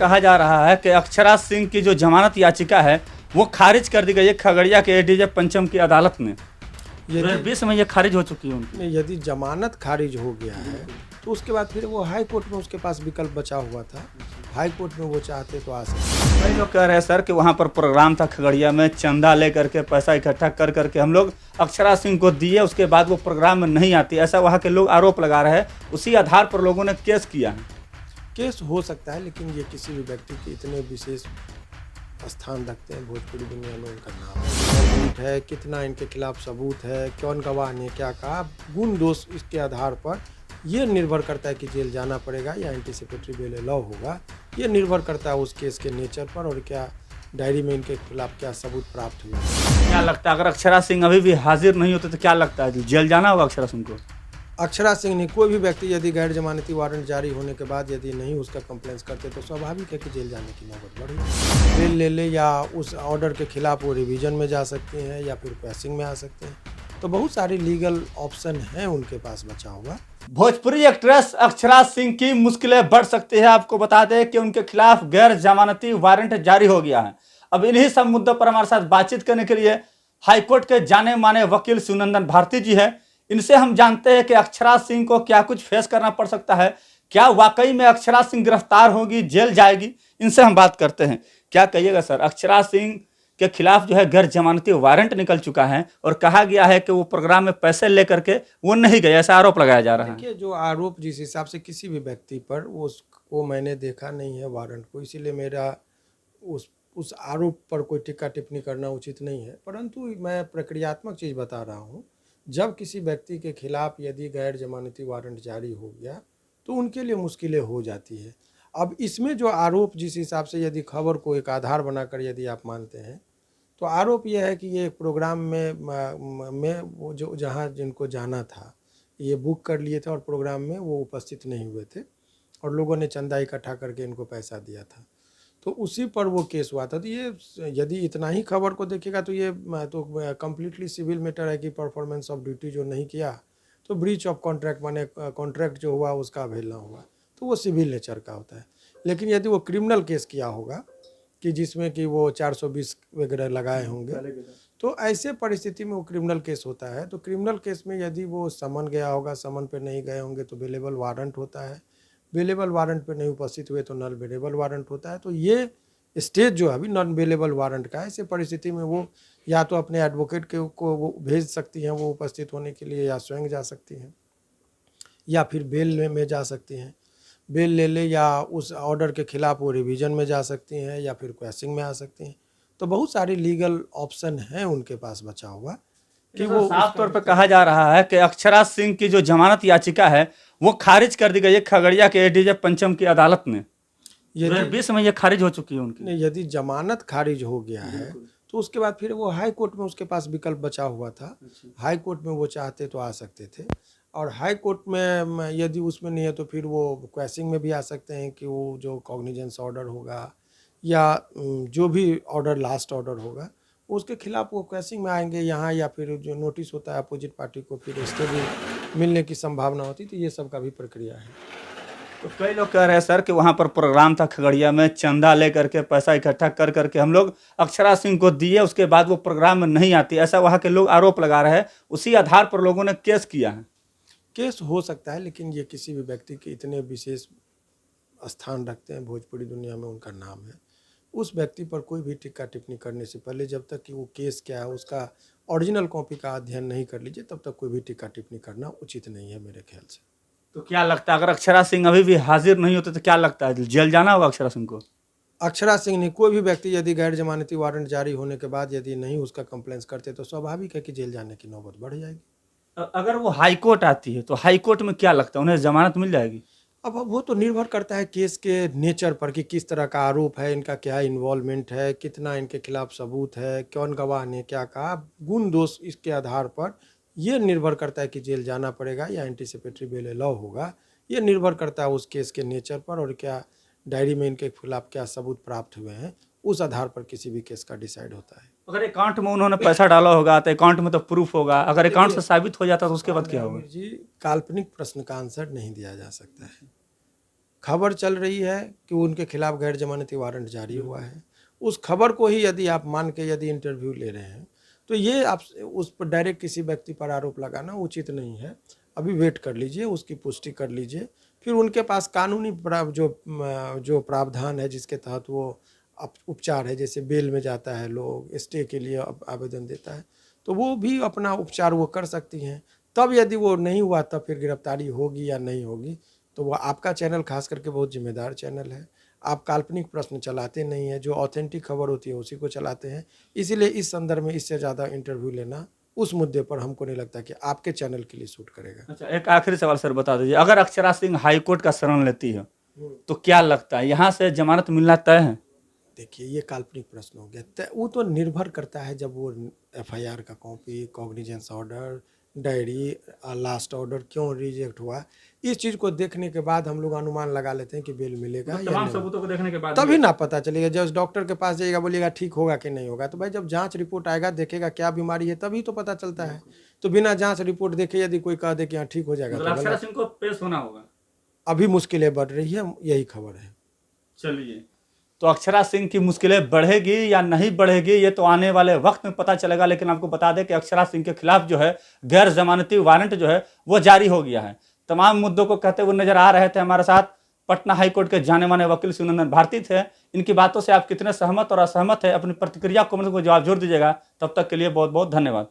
कहा जा रहा है कि अक्षरा सिंह की जो जमानत याचिका है वो खारिज कर दी गई है खगड़िया के एडीजे पंचम की अदालत में। 2020 में ये खारिज हो चुकी है उनकी। नहीं, यदि जमानत खारिज हो गया है तो उसके बाद फिर वो हाई कोर्ट में उसके पास विकल्प बचा हुआ था। हाई कोर्ट में वो चाहते तो आ सकते। कई लोग कह रहे हैं सर कि वहाँ पर प्रोग्राम था खगड़िया में, चंदा ले करके पैसा इकट्ठा कर करके हम लोग अक्षरा सिंह को दिए, उसके बाद वो प्रोग्राम में नहीं आती, ऐसा वहाँ के लोग आरोप लगा रहे हैं। उसी आधार पर लोगों ने केस किया है। केस हो सकता है, लेकिन ये किसी भी व्यक्ति के इतने विशेष स्थान रखते हैं भोजपुरी दुनिया में, उनका नाम सबूत है, कितना इनके खिलाफ सबूत है, कौन गवाह ने क्या कहा, गुण दोष, इसके आधार पर ये निर्भर करता है कि जेल जाना पड़ेगा या एंटीसिपेटरी बेल अलाउ होगा। ये निर्भर करता है उस केस के नेचर पर और क्या डायरी में इनके खिलाफ क्या सबूत प्राप्त हुआ। क्या लगता है अगर अक्षरा सिंह अभी भी हाजिर नहीं होते तो क्या लगता है जेल जाना होगा अक्षरा सिंह को? अक्षरा सिंह ने कोई भी व्यक्ति यदि गैर जमानती वारंट जारी होने के बाद यदि नहीं उसका कंप्लेंस करते तो स्वाभाविक है कि जेल जाने की नौबत बढ़ी। बेल ले ले या उस ऑर्डर के खिलाफ वो रिवीजन में जा सकते हैं या फिर पैसिंग में आ सकते हैं। तो बहुत सारे लीगल ऑप्शन हैं उनके पास बचा हुआ। भोजपुरी एक्ट्रेस अक्षरा सिंह की मुश्किलें बढ़ सकती है। आपको बता दें कि उनके खिलाफ गैर जमानती वारंट जारी हो गया है। अब इन्हीं सब मुद्दों पर हमारे साथ बातचीत करने के लिए हाईकोर्ट के जाने माने वकील शिवनंदन भारती जी हैं। इनसे हम जानते हैं कि अक्षरा सिंह को क्या कुछ फेस करना पड़ सकता है, क्या वाकई में अक्षरा सिंह गिरफ्तार होगी, जेल जाएगी। इनसे हम बात करते हैं। क्या कहिएगा सर, अक्षरा सिंह के खिलाफ जो है गैर जमानती वारंट निकल चुका है और कहा गया है कि वो प्रोग्राम में पैसे लेकर के वो नहीं गए, ऐसा आरोप लगाया जा रहा है। देखिए, जो आरोप जिस हिसाब से किसी भी व्यक्ति पर वो मैंने देखा नहीं है वारंट को, इसीलिए मेरा उस आरोप पर कोई टिक्का टिप्पणी करना उचित नहीं है। परंतु मैं प्रक्रियात्मक चीज़ बता रहा हूँ। जब किसी व्यक्ति के खिलाफ यदि गैर जमानती वारंट जारी हो गया तो उनके लिए मुश्किलें हो जाती है। अब इसमें जो आरोप जिस हिसाब से यदि खबर को एक आधार बनाकर यदि आप मानते हैं तो आरोप यह है कि ये प्रोग्राम में वो जो जहाँ जिनको जाना था ये बुक कर लिए थे और प्रोग्राम में वो उपस्थित नहीं हुए थे और लोगों ने चंदा इकट्ठा करके इनको पैसा दिया था, तो उसी पर वो केस हुआ था। तो ये यदि इतना ही खबर को देखेगा तो ये तो कम्प्लीटली सिविल मैटर है कि परफॉर्मेंस ऑफ ड्यूटी जो नहीं किया तो ब्रीच ऑफ कॉन्ट्रैक्ट, माने कॉन्ट्रैक्ट जो हुआ उसका अवहेलना हुआ, तो वो सिविल नेचर का होता है। लेकिन यदि वो क्रिमिनल केस किया होगा कि जिसमें कि वो 420 वगैरह लगाए होंगे तो ऐसे परिस्थिति में वो क्रिमिनल केस होता है। तो क्रिमिनल केस में यदि वो समन गया होगा, समन पे नहीं गए होंगे तो बेलेबल वारंट होता है, बेलेबल वारंट पे नहीं उपस्थित हुए तो नॉन बेलेबल वारंट होता है। तो ये स्टेज जो है अभी नॉन बेलेबल वारंट का है। ऐसे परिस्थिति में वो या तो अपने एडवोकेट को वो भेज सकती हैं वो उपस्थित होने के लिए, या स्वयं जा सकती हैं, या फिर बेल में जा सकती हैं, बेल ले ले या उस ऑर्डर के खिलाफ वो रिवीजन में जा सकती हैं या फिर क्वेसिंग में आ सकती हैं। तो बहुत सारे लीगल ऑप्शन हैं उनके पास बचा हुआ कि वो साफ तौर पर कहा जा रहा है कि अक्षरा सिंह की जो जमानत याचिका है वो खारिज कर दी गई है खगड़िया के एडीजे पंचम की अदालत में। 2020 में ये खारिज हो चुकी है उनकी। नहीं, यदि जमानत खारिज हो गया है तो उसके बाद फिर वो हाई कोर्ट में उसके पास विकल्प बचा हुआ था। हाई कोर्ट में वो चाहते तो आ सकते थे और हाई कोर्ट में यदि उसमें नहीं है तो फिर वो क्वेसिंग में भी आ सकते हैं कि वो जो कॉग्निजेंस ऑर्डर होगा या जो भी ऑर्डर लास्ट ऑर्डर होगा उसके खिलाफ वो क्वेसिंग में आएंगे यहाँ, या फिर जो नोटिस होता है अपोजिट पार्टी को फिर स्टे भी मिलने की संभावना होती। तो ये सब का भी प्रक्रिया है। तो कई लोग कह रहे हैं सर कि वहाँ पर प्रोग्राम था खगड़िया में, चंदा ले करके पैसा इकट्ठा कर करके हम लोग अक्षरा सिंह को दिए, उसके बाद वो प्रोग्राम में नहीं आती, ऐसा वहाँ के लोग आरोप लगा रहे हैं। उसी आधार पर लोगों ने केस किया है। केस हो सकता है, लेकिन ये किसी भी व्यक्ति के इतने विशेष स्थान रखते हैं भोजपुरी दुनिया में, उनका नाम है। उस व्यक्ति पर कोई भी टिक्का टिप्पणी करने से पहले जब तक कि वो केस क्या है उसका ओरिजिनल कॉपी का अध्ययन नहीं कर लीजिए तब तक कोई भी टिक्का टिप्पणी करना उचित नहीं है मेरे ख्याल से। तो क्या लगता है अगर अक्षरा सिंह अभी भी हाजिर नहीं होते तो क्या लगता है जेल जाना होगा अक्षरा सिंह को? अक्षरा सिंह ने कोई भी व्यक्ति यदि गैर जमानती वारंट जारी होने के बाद यदि नहीं उसका कंप्लेंस करते तो स्वाभाविक है कि जेल जाने की नौबत बढ़ जाएगी। अगर वो हाई कोर्ट आती है तो हाई कोर्ट में क्या लगता है उन्हें जमानत मिल जाएगी? अब वो तो निर्भर करता है केस के नेचर पर कि किस तरह का आरोप है, इनका क्या इन्वॉल्वमेंट है, कितना इनके खिलाफ सबूत है, कौन गवाह ने क्या कहा, गुण दोष, इसके आधार पर यह निर्भर करता है कि जेल जाना पड़ेगा या एंटीसिपेटरी बेल अलाउ होगा। ये निर्भर करता है उस केस के नेचर पर और क्या डायरी में इनके खिलाफ क्या सबूत प्राप्त हुए हैं, उस आधार पर किसी भी केस का डिसाइड होता है। अगर अकाउंट में उन्होंने पैसा डाला होगा तो अकाउंट में तो प्रूफ होगा, अगर अकाउंट से साबित हो जाता तो उसके बाद क्या होगा? जी, काल्पनिक प्रश्न का आंसर नहीं दिया जा सकता है। खबर चल रही है कि उनके खिलाफ गैर जमानती वारंट जारी हुआ है। उस खबर को ही यदि आप मान के यदि इंटरव्यू ले रहे हैं, तो ये आप उस पर डायरेक्ट किसी व्यक्ति पर आरोप लगाना उचित नहीं है। अभी वेट कर लीजिए, उसकी पुष्टि कर लीजिए, फिर उनके पास कानूनी जो प्रावधान है जिसके तहत वो उपचार है, जैसे बेल में जाता है लोग, स्टे के लिए आवेदन देता है, तो वो भी अपना उपचार वो कर सकती हैं। तब यदि वो नहीं हुआ तब फिर गिरफ्तारी होगी या नहीं होगी, तो वो आपका चैनल खास करके बहुत जिम्मेदार चैनल है। आप काल्पनिक प्रश्न चलाते नहीं हैं, जो ऑथेंटिक खबर होती है उसी को चलाते हैं। इसीलिए इस संदर्भ में इससे ज़्यादा इंटरव्यू लेना उस मुद्दे पर हमको नहीं लगता कि आपके चैनल के लिए सूट करेगा। अच्छा, एक आखिरी सवाल सर बता दीजिए, अगर अक्षरा सिंह हाईकोर्ट का शरण लेती है तो क्या लगता है यहाँ से जमानत मिलना तय है? देखिए, ये काल्पनिक प्रश्न हो गया। वो तो निर्भर करता है, जब वो एफआईआर का copy, cognizance order, diary, last order क्यों रिजेक्ट हुआ, इस चीज़ को देखने के बाद हम लोग अनुमान लगा लेते हैं कि बेल मिलेगा या तमाम नहीं। सबूतों को देखने के बाद तभी ना पता चलेगा। जब डॉक्टर के पास जाइएगा, बोलिएगा ठीक होगा कि नहीं होगा, तो भाई जब जांच रिपोर्ट आएगा, देखेगा क्या बीमारी है, तभी तो पता चलता है। तो बिना जांच रिपोर्ट देखे यदि कोई कह दे कि हाँ ठीक हो जाएगा, तो अक्षरा गलत। सिंह को पेश होना होगा। अभी मुश्किलें बढ़ रही है, यही खबर है। चलिए, तो अक्षरा सिंह की मुश्किलें बढ़ेगी या नहीं बढ़ेगी ये तो आने वाले वक्त में पता चलेगा, लेकिन आपको बता दें कि अक्षरा सिंह के खिलाफ जो है गैर जमानती वारंट जो है वो जारी हो गया है। तमाम मुद्दों को कहते हुए नजर आ रहे थे हमारे साथ पटना हाईकोर्ट के जाने माने वकील शिवनंदन भारती थे। इनकी बातों से आप कितने सहमत और असहमत है, अपनी प्रतिक्रिया कमेंट को जवाब जरूर दीजिएगा। तब तक के लिए बहुत बहुत धन्यवाद।